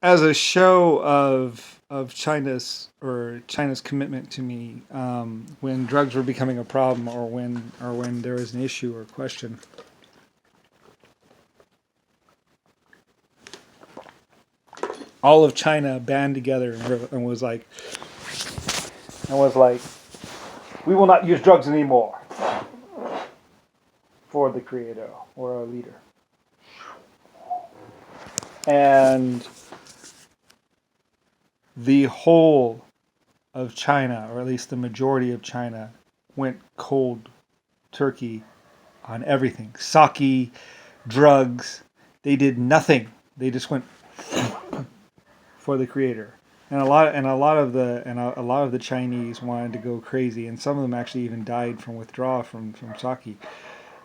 as a show of China's commitment to me, when drugs were becoming a problem, or when there was an issue or question, all of China band together and was like, we will not use drugs anymore for the creator or our leader. And the whole of China, or at least the majority of China, went cold turkey on everything. Sake, drugs. They did nothing. They just went for the creator. And a lot of the Chinese wanted to go crazy, and some of them actually even died from withdrawal from sake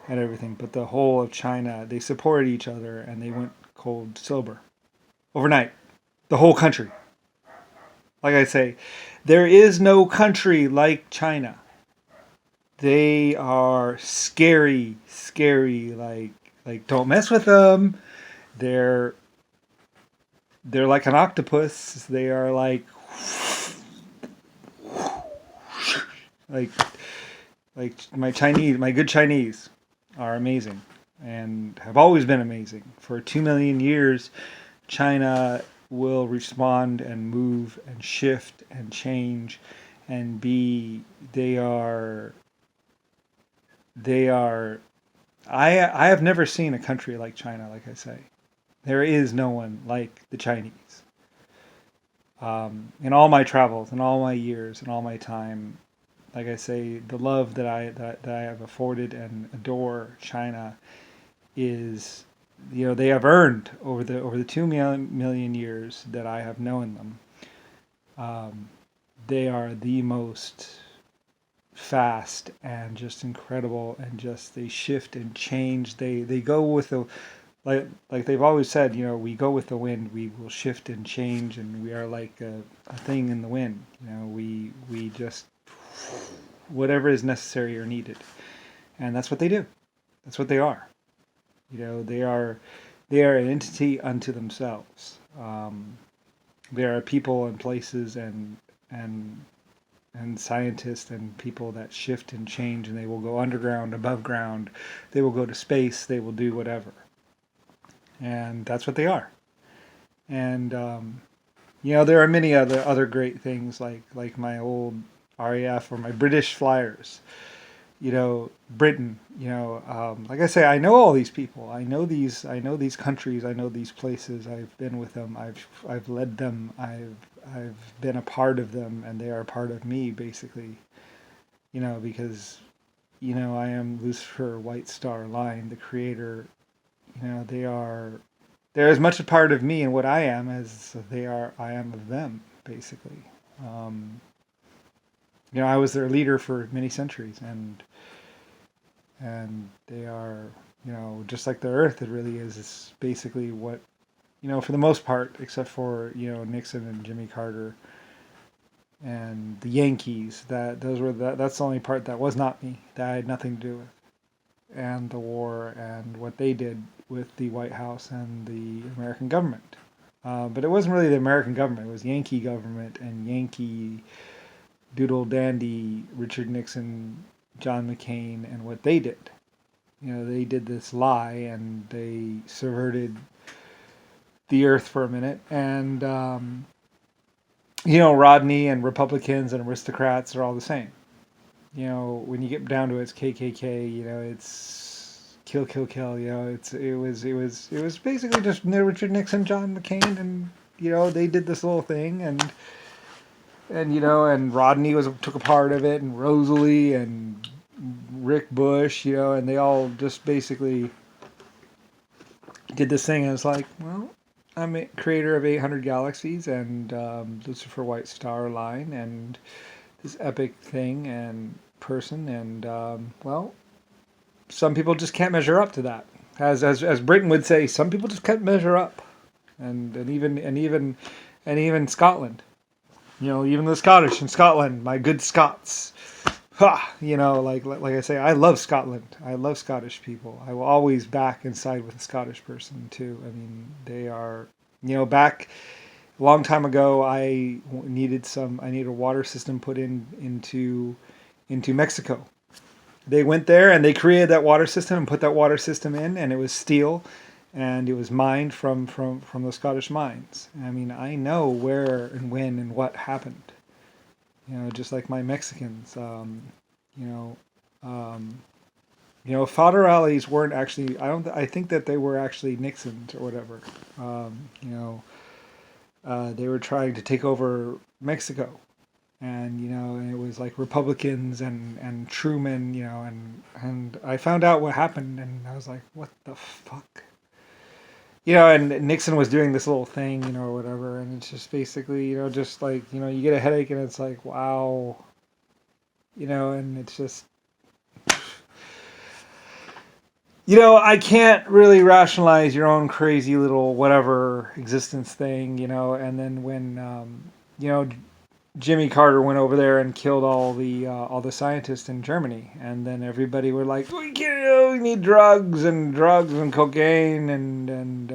and everything. But the whole of China, they supported each other, and they went cold sober overnight. The whole country. Like I say, there is no country like China. They are scary, scary. Like don't mess with them. They're they're like an octopus. They are like like my good Chinese are amazing and have always been amazing. For 2 million years, China will respond and move and shift and change and be. They are. I have never seen a country like China. Like I say, there is no one like the Chinese. In all my travels, in all my years, in all my time, like I say, the love that I have afforded and adore China is, they have earned over the 2 million years that I have known them. They are the most fast and just incredible, and just they shift and change. They go with the, like they've always said, we go with the wind. We will shift and change, and we are like a thing in the wind. We just whatever is necessary or needed, and that's what they do. That's what they are. They are an entity unto themselves. There are people and places and and scientists and people that shift and change, and they will go underground, above ground, they will go to space, they will do whatever, and that's what they are. And there are many other great things, like my old RAF or my British flyers. Britain. Like I say, I know all these people. I know these countries. I know these places. I've been with them. I've led them. I've been a part of them, and they are a part of me, basically. Because I am Lucifer, White Star Line, the creator. They're as much a part of me and what I am as I am of them, basically. Um, I was their leader for many centuries, and they are, just like the Earth. It really is basically what, for the most part, except for Nixon and Jimmy Carter and the Yankees. That's the only part that was not me. That I had nothing to do with, and the war and what they did with the White House and the American government. But it wasn't really the American government. It was Yankee government and Yankee doodle dandy Richard Nixon, John McCain, and what they did. They did this lie, and they subverted the earth for a minute. And, Rodney and Republicans and aristocrats are all the same. When you get down to it, it's KKK, it's kill, kill, kill. It was basically just Richard Nixon, John McCain, and, they did this little thing, and Rodney took a part of it, and Rosalie and Rick Bush, and they all just basically did this thing. And it's like, well, I'm a creator of 800 Galaxies and Lucifer White Star Line and this epic thing and person, and well, some people just can't measure up to that. As Britain would say, some people just can't measure up, and even Scotland. Even the Scottish in Scotland, my good Scots. Ha! Like I say, I love Scotland. I love Scottish people. I will always back and side with a Scottish person too. I mean, they are, back a long time ago, I needed a water system put into Mexico. They went there and they created that water system and put that water system in, and it was steel, and it was mined from the Scottish mines. I mean, I know where and when and what happened. Just like my Mexicans. You know, um, federales weren't actually. I don't. I think that they were actually Nixon's or whatever. Um, you know, they were trying to take over Mexico, and it was like Republicans and Truman, and I found out what happened, and I was like, what the fuck. And Nixon was doing this little thing, or whatever, and it's just basically, just like, you get a headache, and it's like, wow, and it's just, I can't really rationalize your own crazy little whatever existence thing, and then when, Jimmy Carter went over there and killed all the scientists in Germany, and then everybody were like, we need drugs and cocaine and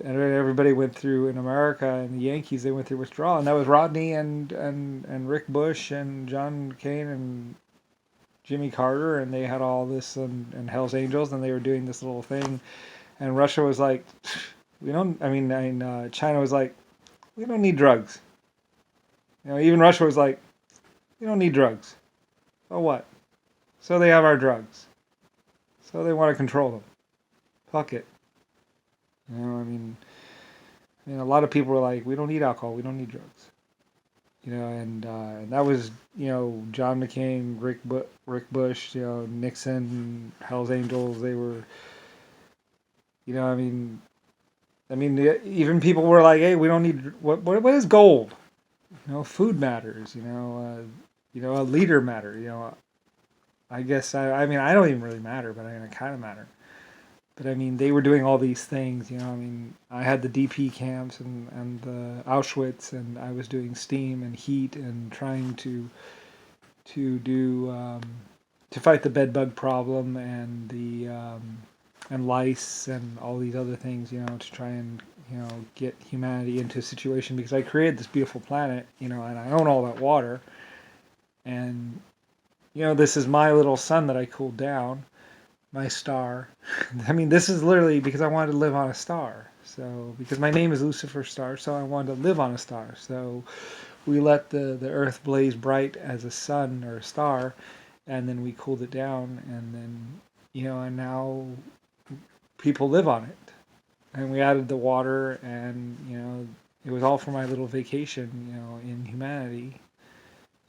everybody went through in America, and the Yankees, they went through withdrawal, and that was Rodney and Rick Bush and John McCain and Jimmy Carter, and they had all this and Hell's Angels, and they were doing this little thing, and Russia was like, we don't. China was like, we don't need drugs. Even Russia was like, we don't need drugs. So what? So they have our drugs. So they want to control them. Fuck it. A lot of people were like, we don't need alcohol. We don't need drugs. And that was, John McCain, Rick Bush, Nixon, Hell's Angels. They were, even people were like, hey, we don't need, what is gold? Food matters. A leader matter. I guess I don't even really matter, but I kind of matter. But they were doing all these things. I had the DP camps and the Auschwitz, and I was doing steam and heat and trying to do to fight the bed bug problem and the and lice and all these other things. To try and get humanity into a situation, because I created this beautiful planet, and I own all that water, and this is my little sun that I cooled down, my star. This is literally because I wanted to live on a star. So because my name is Lusifer Star, so I wanted to live on a star. So we let the Earth blaze bright as a sun or a star, and then we cooled it down, and then and now people live on it. And we added the water, and it was all for my little vacation, in humanity.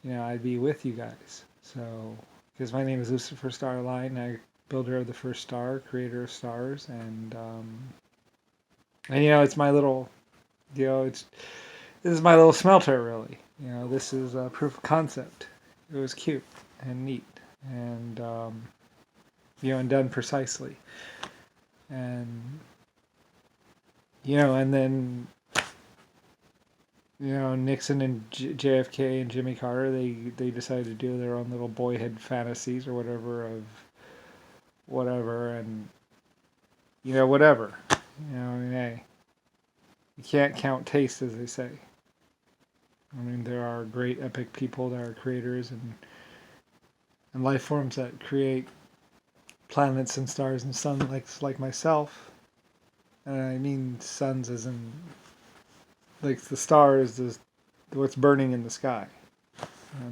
I'd be with you guys. So because my name is Lucifer Starline, I builder of the first star, creator of stars, and it's my little, this is my little smelter, really. This is a proof of concept. It was cute and neat, and and done precisely, and and then Nixon and JFK and Jimmy Carter, they decided to do their own little boyhood fantasies or whatever of whatever, and whatever. Hey, you can't count taste, as they say. There are great epic people that are creators and life forms that create planets and stars and suns, like myself. And I mean suns as in like the stars, what's burning in the sky.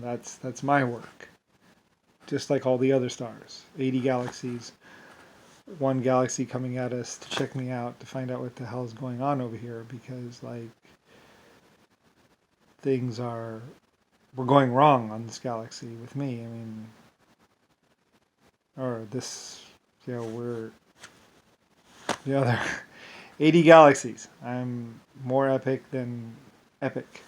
That's my work. Just like all the other stars. 80 galaxies. One galaxy coming at us to check me out, to find out what the hell is going on over here, because things we're going wrong on this galaxy with me. Or this, we're, there are 80 galaxies. I'm more epic than epic.